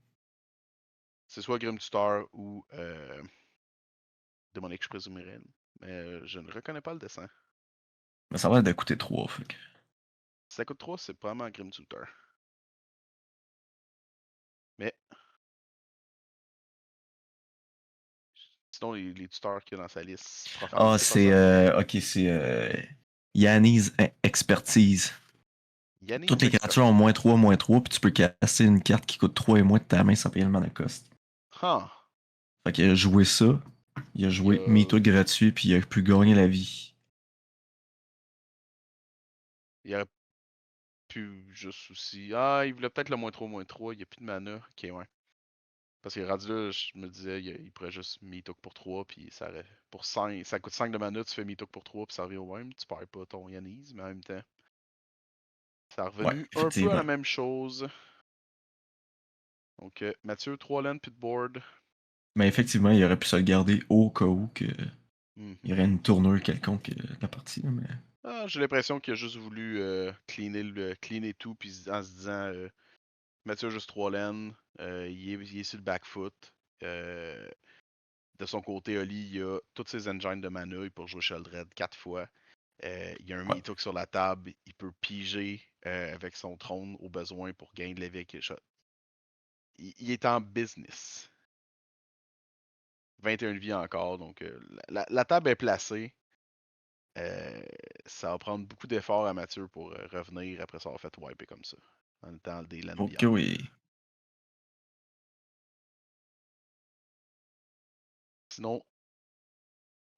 C'est soit Grim Star ou Demonic, je présumerais. Mais je ne reconnais pas le dessin. Mais ça va de coûter 3. Fait que... Si ça coûte 3, c'est probablement Grim Tutor. Mais sinon, les tuteurs qu'il y a dans sa liste profane, Ah, c'est pas c'est. ça. Ok, c'est. Yanni's Expertise. Toutes Yanni's les créatures ont -3/-3, puis tu peux casser une carte qui coûte 3 et moins de ta main sans payer le mana cost. Huh. Fait qu'il a joué ça. Il a Il joué a, MeToo gratuit, puis il a pu gagner la vie. il aurait pu juste aussi. Ah, il voulait peut-être le -3/-3. Il n'y a plus de mana. Ok, ouais. Parce que rendu là, je me disais, il pourrait juste Meetook pour 3, puis ça aurait. Pour 5, ça coûte 5 de mana, tu fais Meetook pour 3, puis ça revient au même. Tu perds pas ton Yanni's, mais en même temps, ça a Ouais, revenu un peu à la effectivement. même chose. Donc, Mathieu, 3 lanes, puis de board. Mais effectivement, il aurait pu se le garder au cas où que il y Mhm. aurait une tournure quelconque de la partie. Là, mais... Ah, j'ai l'impression qu'il a juste voulu cleaner tout, puis en se disant Mathieu a juste 3 lanes, il est sur le back foot. Euh, de son côté, Oli, il a tous ses engines de mana, il peut jouer Sheldred 4 fois. Il y a un Ouais. Meetook sur la table, il peut piger avec son trône au besoin pour gagner de l'évêque. Il est en business. 21 de vie encore, donc la table est placée. Euh, ça va prendre beaucoup d'efforts à Mathieu pour revenir après s'avoir fait wiper comme ça. En étant des land Ok, behind. oui. Sinon,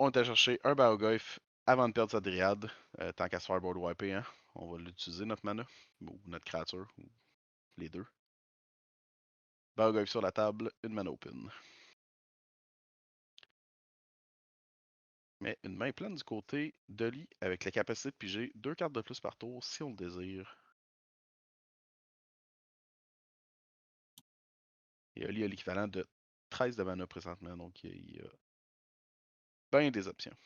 on était chercher un Baroglyph avant de perdre sa dryade. Tant qu'à se faire board wiper, hein. On va l'utiliser notre mana. Ou notre créature. Ou les deux. Baroglyph sur la table, une mana open. Mais une main pleine du côté d'Oli avec la capacité de piger 2 cartes de plus par tour si on le désire. Et Oli a l'équivalent de 13 de mana présentement, donc il y a bien des options.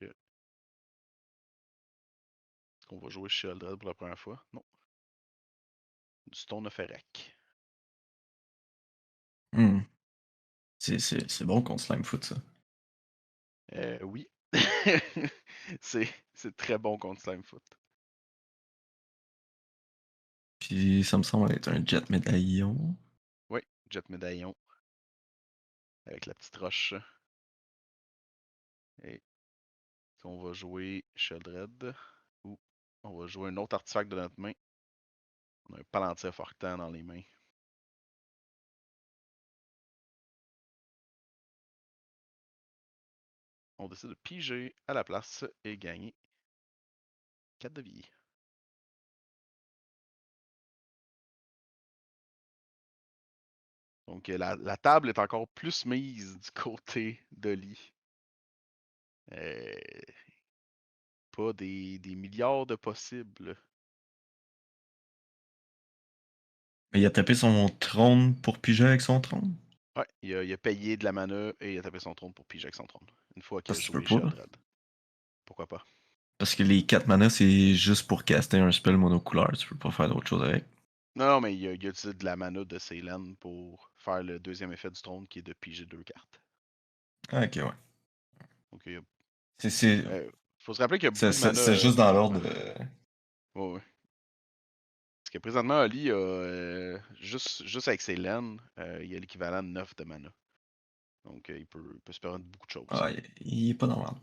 Ok. On va jouer chez Eldred pour la première fois. Non. Du Stone of Erec. Hmm. C'est bon qu'on Slimefoot, ça. Oui. c'est très bon contre Slimefoot. Puis ça me semble être un jet médaillon. Oui, jet médaillon avec la petite roche. Et on va jouer Sheldred. Ou on va jouer un autre artefact de notre main. On a un Palantir Fortan dans les mains. On décide de piger à la place et gagner 4 de vie. Donc la table est encore plus mise du côté d'Oli. Euh, pas des milliards de possibles. Mais il a tapé son trône pour piger avec son trône. Ouais, il a payé de la mana et il a tapé son trône pour piger avec son trône. Une fois qu'il a Parce que tu peux joué pas. Sheldred. Pourquoi pas? Parce que les 4 mana, c'est juste pour caster un spell monocouleur. Tu peux pas faire d'autre chose avec. Non, non, mais il a utilisé de la mana de Ceylan pour faire le deuxième effet du trône qui est de piger 2 cartes. Ah, ok, ouais. Donc, C'est faut se rappeler qu'il y a beaucoup de mana. c'est juste dans l'ordre. Ouais, ouais. Parce que présentement, Ali a juste avec ses laines, il a l'équivalent de 9 de mana. Donc il peut se permettre beaucoup de choses. Ah, il est pas dans l'ordre.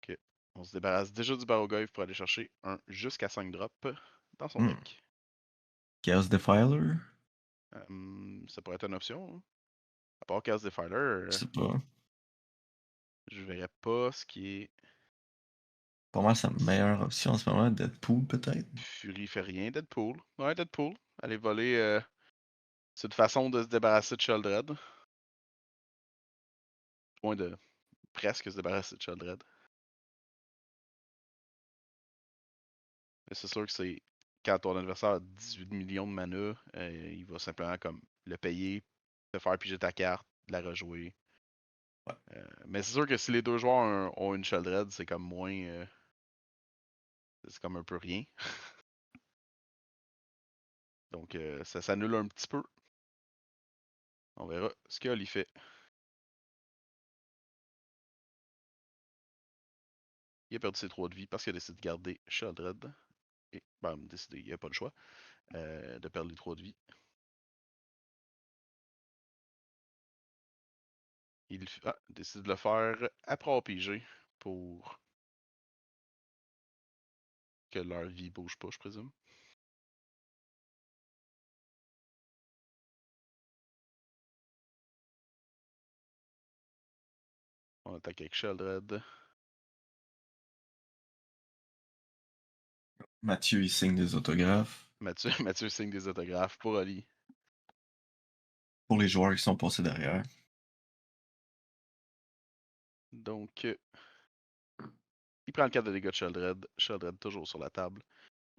Ok. On se débarrasse déjà du Barrogoyf pour aller chercher un jusqu'à 5 drops dans son Hmm. deck. Chaos Defiler? Ça pourrait être une option, hein. À part Chaos Defiler, Je sais pas. je verrais pas ce qui est. Pas mal sa meilleure option en ce moment. Deadpool, peut-être? Fury fait rien. Deadpool. Ouais, Deadpool. Aller voler. C'est une façon de se débarrasser de Sheldred. Point de presque se débarrasser de Sheldred. Mais c'est sûr que c'est quand ton adversaire a 18 millions de mana, il va simplement comme le payer, te faire piger ta carte, la rejouer. Ouais. Mais c'est sûr que si les deux joueurs ont une Sheldred, c'est comme moins. C'est comme un peu rien. Donc ça s'annule un petit peu. On verra ce qu'Oli fait. Il a perdu ses 3 de vie parce qu'il a décidé de garder Sheldred. Et ben, décidé, il n'y a pas le choix de perdre les 3 de vie. Il décide de le faire après avoir pigé pour que leur vie bouge pas, je présume. On attaque avec Sheldred. Mathieu, il signe des autographes. Mathieu, Mathieu signe des autographes pour Oli. Pour les joueurs qui sont passés derrière. Donc, il prend le 4 de dégâts de Sheldred. Sheldred toujours sur la table.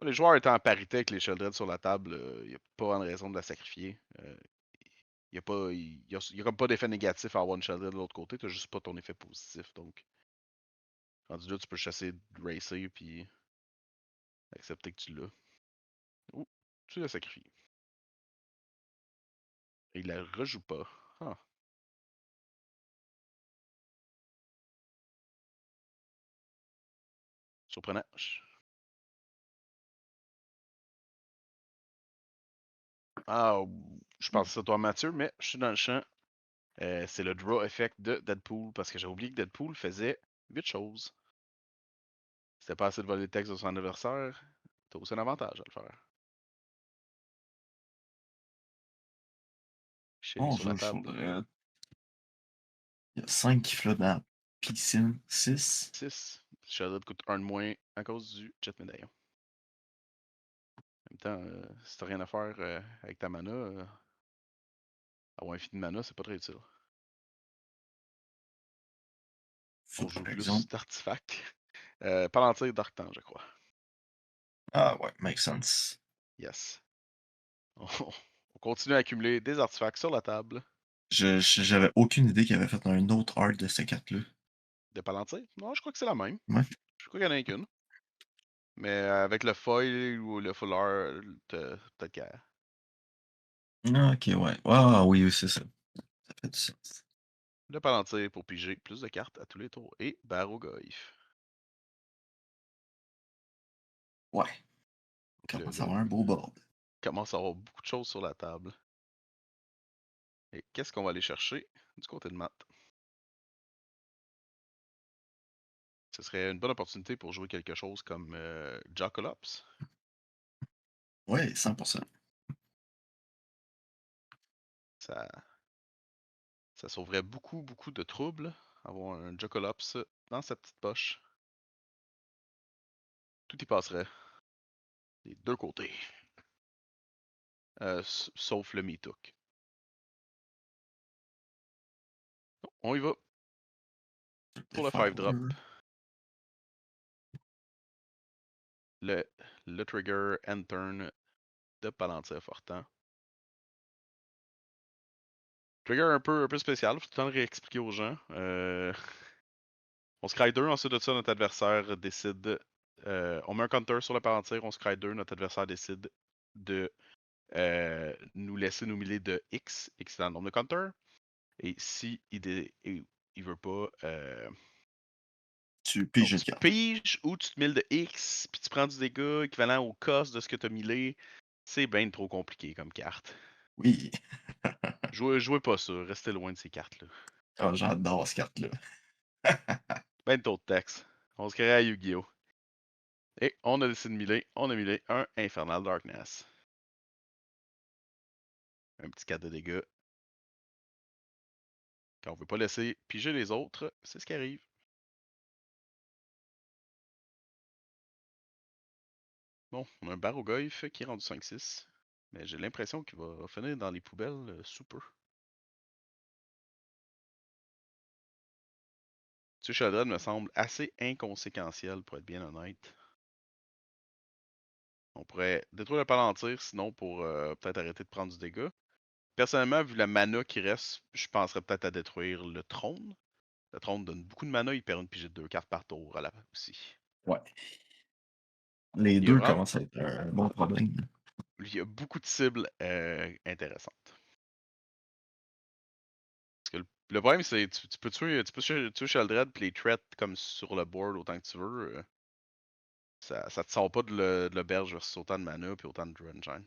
Les joueurs étant en parité avec les Sheldred sur la table, il n'y a pas de raison de la sacrifier. Il n'y a, pas, il y a comme pas d'effet négatif à avoir une Sheldred de l'autre côté. Tu juste pas ton effet positif. Donc, rendu là, tu peux chasser, racer, puis accepter que tu l'as. Ou tu la sacrifies. Et il la rejoue pas. Ah. Surprenant. Ah, je pense que c'est toi, Mathieu, mais je suis dans le champ. C'est le draw effect de Deadpool parce que j'ai oublié que Deadpool faisait 8 choses. Si t'as pas assez de voler de texte de son anniversaire, t'as aussi un avantage à le faire. Shelly Mon sur la jeu, table. faudrait. Il y a 5 qui flottent dans la piscine. 6. 6. Shadow coûte 1 de moins à cause du jet médaillon. En même temps, si t'as rien à faire avec ta mana, avoir un feed de mana, c'est pas très utile. On Foot, joue par plus exemple. d'artefacts. Palantir d'Arctan, je crois. Ah ouais, make sense. Yes. On continue à accumuler des artefacts sur la table. J'avais aucune idée qu'il avait fait un autre art de ces cartes-là. De Palantir? Non, je crois que c'est la même. Ouais. Je crois qu'il y en a qu'une. Mais avec le foil ou le foulard, peut-être qu'il y a Ah, ok, ouais. Ah oui, oui, c'est ça. Ça fait du sens. le Palantir pour piger plus de cartes à tous les tours. Et Barrogoyf. Ouais. Commence à avoir un beau board. Commence à avoir beaucoup de choses sur la table. Et qu'est-ce qu'on va aller chercher du côté de Matt? Ce serait une bonne opportunité pour jouer quelque chose comme Jocolops. Ouais, 100%. Ça, ça sauverait beaucoup, beaucoup de troubles, avoir un Jocolops dans sa petite poche. Tout y passerait. Des deux côtés. Sauf le Mitook. On y va pour le 5 drop. Le trigger end turn de Palantir Fortant. Trigger un peu spécial, faut tout le temps le réexpliquer aux gens. On scry 2, ensuite de ça, notre adversaire décide. On met un counter sur le Palantir, on scry 2, notre adversaire décide de nous laisser nous mêler de X, X dans le nombre de counters. Et si il veut pas. Tu piges une Tu carte. piges ou tu te miles de X, puis tu prends du dégât équivalent au cost de ce que tu as millé. C'est bien trop compliqué comme carte. Oui. Jouez pas ça, restez loin de ces cartes-là. Oh, j'adore cette carte-là. Ben trop de texte. On se crée à Yu-Gi-Oh! Et on a décidé de miler. On a millé un Infernal Darkness. Un petit 4 de dégâts. Quand on veut pas laisser piger les autres, c'est ce qui arrive. Bon, on a un Barogoyf qui est rendu 5-6. Mais j'ai l'impression qu'il va finir dans les poubelles sous peu. Tu sais, Sheldon me semble assez inconséquentiel pour être bien honnête. On pourrait détruire le Palantir sinon pour peut-être arrêter de prendre du dégât. Personnellement, vu la mana qui reste, je penserais peut-être à détruire le trône. Le trône donne beaucoup de mana, il permet de piger 2 cartes par tour à la aussi. Ouais. Les Il y a deux vraiment commencent à être un bon problème. il y a beaucoup de cibles intéressantes. Parce que le problème, c'est tu peux tuer Sheldred puis les threats comme sur le board autant que tu veux. Ça te sort pas de l'auberge versus autant de mana puis autant de Draw Engine.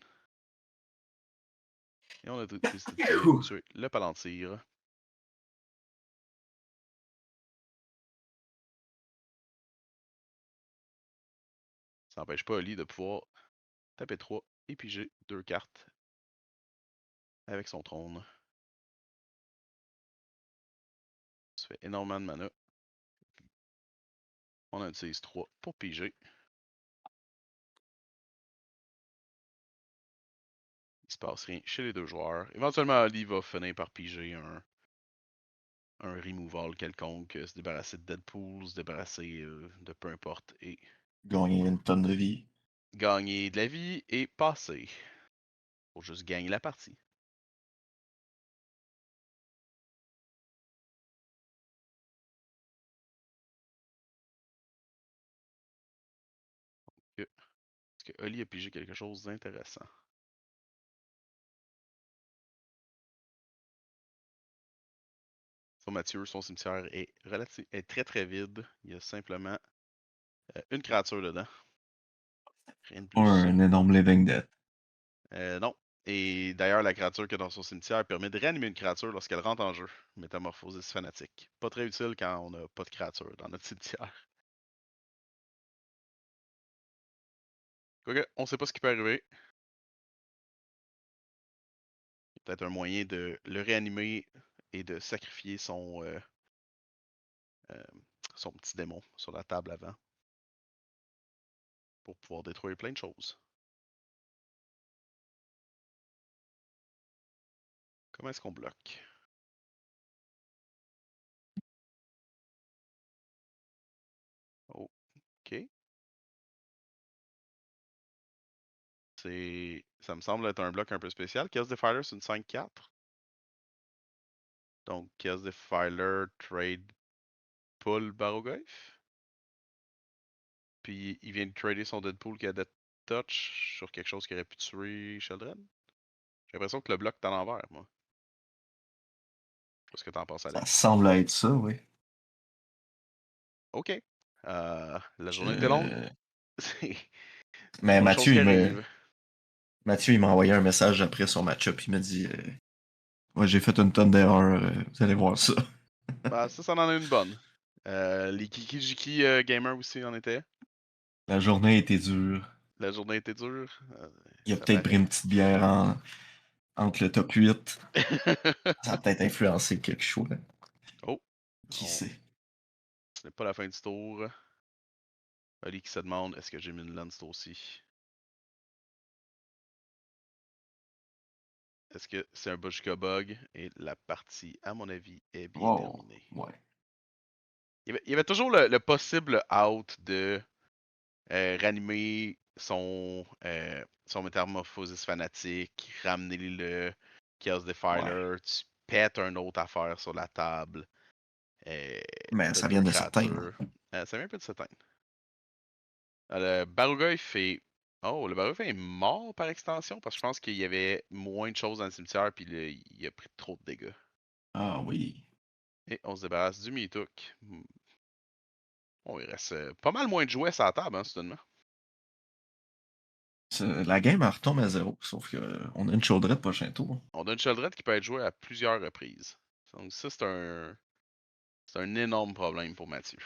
Et on a décidé de tuer le Palantir. Ça n'empêche pas Oli de pouvoir taper 3 et piger 2 cartes avec son trône. Ça fait énormément de mana. On en utilise 3 pour piger. Il se passe rien chez les deux joueurs. Éventuellement, Ali va finir par piger un removal quelconque, se débarrasser de Deadpool, se débarrasser de peu importe et Gagner une tonne de vie. gagner de la vie et passer. Pour juste gagner la partie. Est-ce que Ali a pigé quelque chose d'intéressant? Sur Mathieu, son cimetière est très très vide. Il y a simplement une créature dedans. Rien de Pas plus. un énorme living death. Non. Et d'ailleurs, la créature qui est dans son cimetière permet de réanimer une créature lorsqu'elle rentre en jeu. Métamorphosis fanatique. Pas très utile quand on n'a pas de créature dans notre cimetière. Quoique, on sait pas ce qui peut arriver. Il y a peut-être un moyen de le réanimer et de sacrifier euh, son petit démon sur la table avant pour pouvoir détruire plein de choses. Comment est-ce qu'on bloque? Ok. Ça me semble être un bloc un peu spécial. Chaos Defiler, c'est une 5-4. Donc, Chaos Defiler trade Pull Barogoyf. Puis, il vient de trader son Deadpool qui a Death Touch sur quelque chose qui aurait pu tuer Sheldon. J'ai l'impression que le bloc est à l'envers, moi. Qu'est-ce que t'en penses, Ça Alex? semble être ça, oui. Ok. La journée était longue. Je... Mais Autre chose qui arrive. Mathieu, il m'a envoyé un message après son match-up. Il m'a dit ouais, j'ai fait une tonne d'erreurs. Vous allez voir ça. Bah, ça en a une bonne. Les Kiki Jiki Gamer aussi en était. La journée était dure. La journée était dure. Il a Ça peut-être pris paraît. une petite bière entre le top 8. Ça a peut-être influencé quelque chose. Oh, Qui on... sait? ce n'est pas la fin du tour. Ali qui se demande est-ce que j'ai mis une lance aussi. Est-ce que c'est un Bushka bug? Et la partie, à mon avis, est bien Oh, terminée. ouais. Il y avait toujours le possible out de ranimer son métamorphosis fanatique, ramener le Chaos Ouais. Defiler, tu pètes une autre affaire sur la table. Mais T'as ça vient deux de s'atteindre. créatures. Ça vient un peu de s'éteindre. Le Baruga, il fait. Oh, le Baruga est mort par extension parce que je pense qu'il y avait moins de choses dans le cimetière puis il a pris trop de dégâts. Ah oui. Et on se débarrasse du Mitouk. Bon, il reste pas mal moins de jouets sur la table, hein, soudainement. La game, elle retombe à zéro. Sauf qu'on a une chaudrette prochain tour. On a une Sheldred qui peut être jouée à plusieurs reprises. Donc ça, c'est un énorme problème pour Mathieu.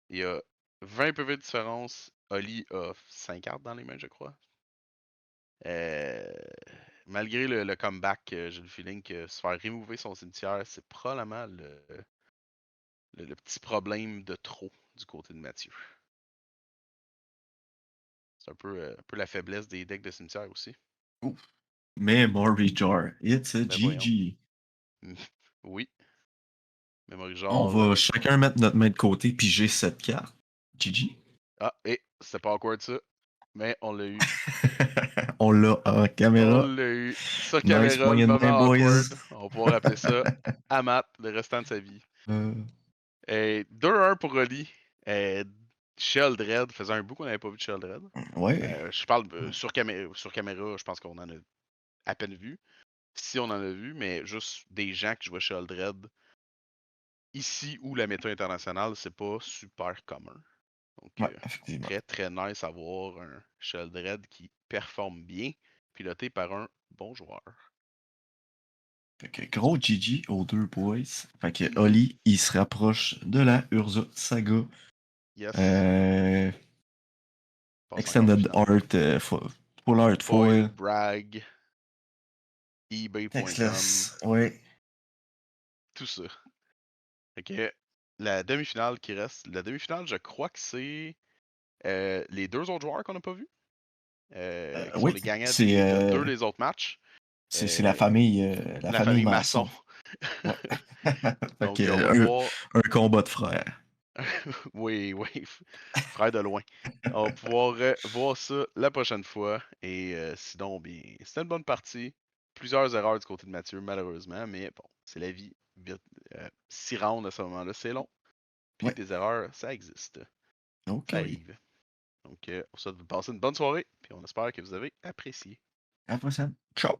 Il y a 20 PV de différence. Oli a 5 cartes dans les mains, je crois. Euh, Malgré le comeback, j'ai le feeling que se faire remover son cimetière, c'est probablement le petit problème de trop du côté de Mathieu. C'est un peu la faiblesse des decks de cimetière aussi. Ouf. Memory Jar. It's a Ben voyons. GG. Oui. Memory On Jar. va chacun mettre notre main de côté, puis j'ai cette carte. GG. Ah, et c'était pas awkward ça. Mais on l'a eu. On l'a en On caméra. l'a eu. Sur Nice caméra, le poignée de main, moment boys. awkward. On va pouvoir appeler ça Amat le restant de sa vie. Euh, 2-1 pour Rolly. Sheldred faisait un bout qu'on n'avait pas vu de Sheldred. ouais. Je parle sur caméra, je pense qu'on en a à peine vu. Si on en a vu, mais juste des gens qui jouaient Sheldred ici ou la méta internationale, c'est pas super commun. Donc, Ouais, effectivement. très très nice à voir un Sheldred qui performe bien, piloté par un bon joueur. Fait que gros GG aux deux boys. Fait que Mhm. Oli, il se rapproche de la Urza Saga. Yes. Euh, Passe encore Extended finale. Art, Full Art Foil, Foil. Bragg, eBay.com, Textless, ouais. tout ça. Fait que la demi-finale qui reste, la demi-finale, je crois que c'est les deux autres joueurs qu'on n'a pas vus, qui sont Oui, les gagnants c'est de deux des autres matchs. c'est Euh, la la famille famille Masson. Masson. Ouais. Fait que, Donc, on va pouvoir. un combat de frères. Oui, oui, frère de loin. On va pouvoir voir ça la prochaine fois. Et sinon, bien, c'était une bonne partie. Plusieurs erreurs du côté de Mathieu, malheureusement, mais bon, c'est la vie. 6 rounds à ce moment-là, c'est long. Puis Ouais, des erreurs, ça existe. ok, Ça oui. arrive. Donc, on vous souhaite de passer une bonne soirée. Puis on espère que vous avez apprécié. À la prochaine. Ciao.